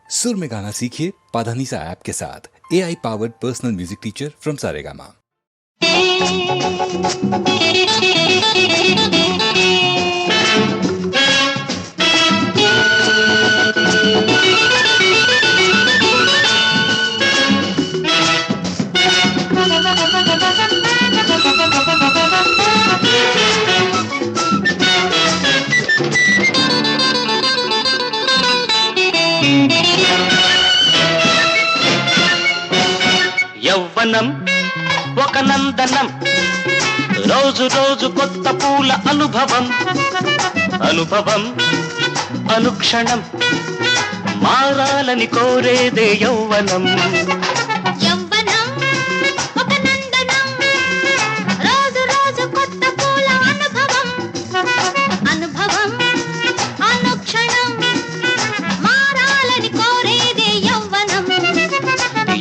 सुर में गाना सीखिए पाधानीसा ऐप के साथ। AI powered personal music teacher from Saregama. యవ్వనం ఒక నందనం, రోజు రోజు కొత్త పూల అనుభవం, అనుభవం అనుక్షణం మారాలని కోరేదే యవ్వనం. యవ్వనం ఒక నందనం, రోజు రోజు కొత్త పూల అనుభవం, అనుభవం అనుక్షణం మారాలని కోరేదే యవ్వనం.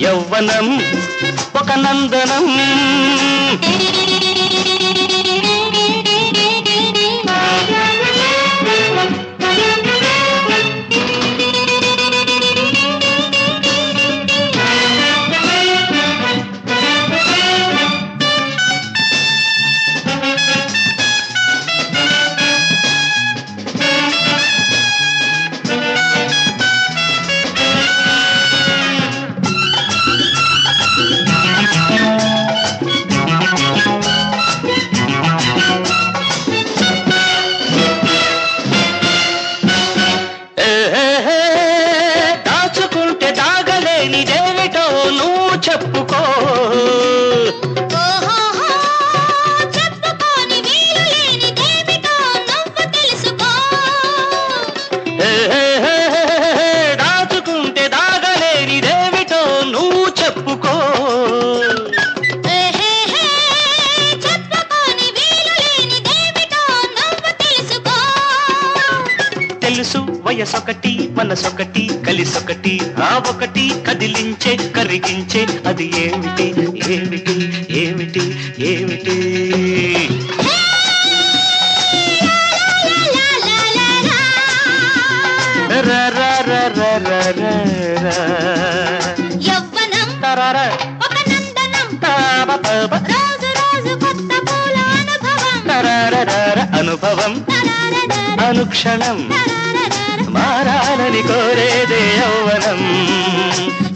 యవ్వనం ఒక నందనం. దాచుకుంటే దాగలేనిదేమిటో నువ్వు చెప్పుకో. చెప్పుకోని వీలు లేనిదేమిటో నువ్వు తెలుసుకో. దాచుకుంటే దాగలేనిదేమిటో నువ్వు చెప్పుకో. చెప్పుకోని వీలు లేనిదేమిటో నువ్వు తెలుసుకో. తెలుసు వయసొకటి మనసొకటి కలిసొకటి ఆ ఒకటి కదిలించే కరిగించే అది ఏమిటి ఏమిటి ఏమిటి ఏమిటి? రా రా రా రా రా రా రా. యవ్వనం తరారా ఒక నందనం, తాబ తాబ రోజు రోజు కొత్త పూల అనుభవం, తరారారా అనుభవం తరారరార, అనుక్షణం తరారరార. మారాలని కోరేదే యవ్వనం.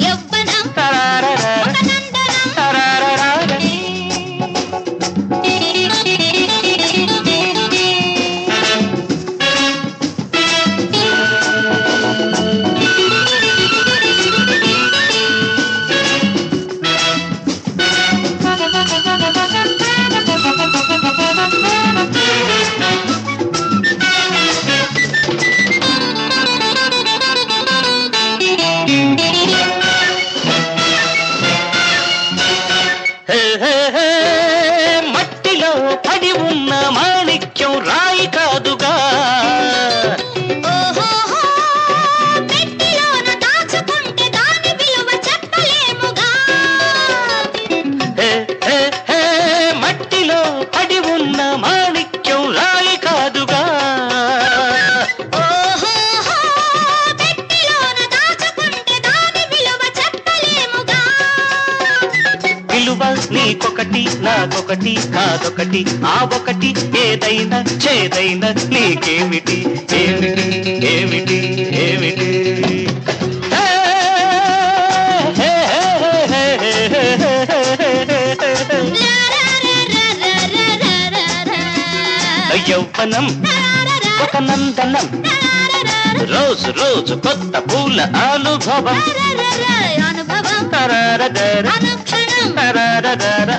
యవ్వనం తరారారా ఒక నందనం. తరారారా. మట్టిలో పడి ఉన్న మాణిక్యం రాయి కాదుగా. ఓహోహో, పెట్టెలోన దాచుకుంటే దాని విలువ చెప్పలేముగా. మట్టిలో పడి ఉన్న మాణిక్యం రాయి కాదుగా. ఓహోహో, పెట్టెలోన దాచుకుంటే దాని విలువ చెప్పలేముగా. విలువ నీకొకటి నాకొకటి కాదొకటి ఆ ఒకటి ఏదైనా చేదైనా నీకేమిటి ఏమిటి ఏమిటి ఏమిటి? యవ్వనం ఒక నందనం, రోజు రోజు కొత్త పూల అనుభవం, అనుభవం తరారదర అనుక్షణం తరారదర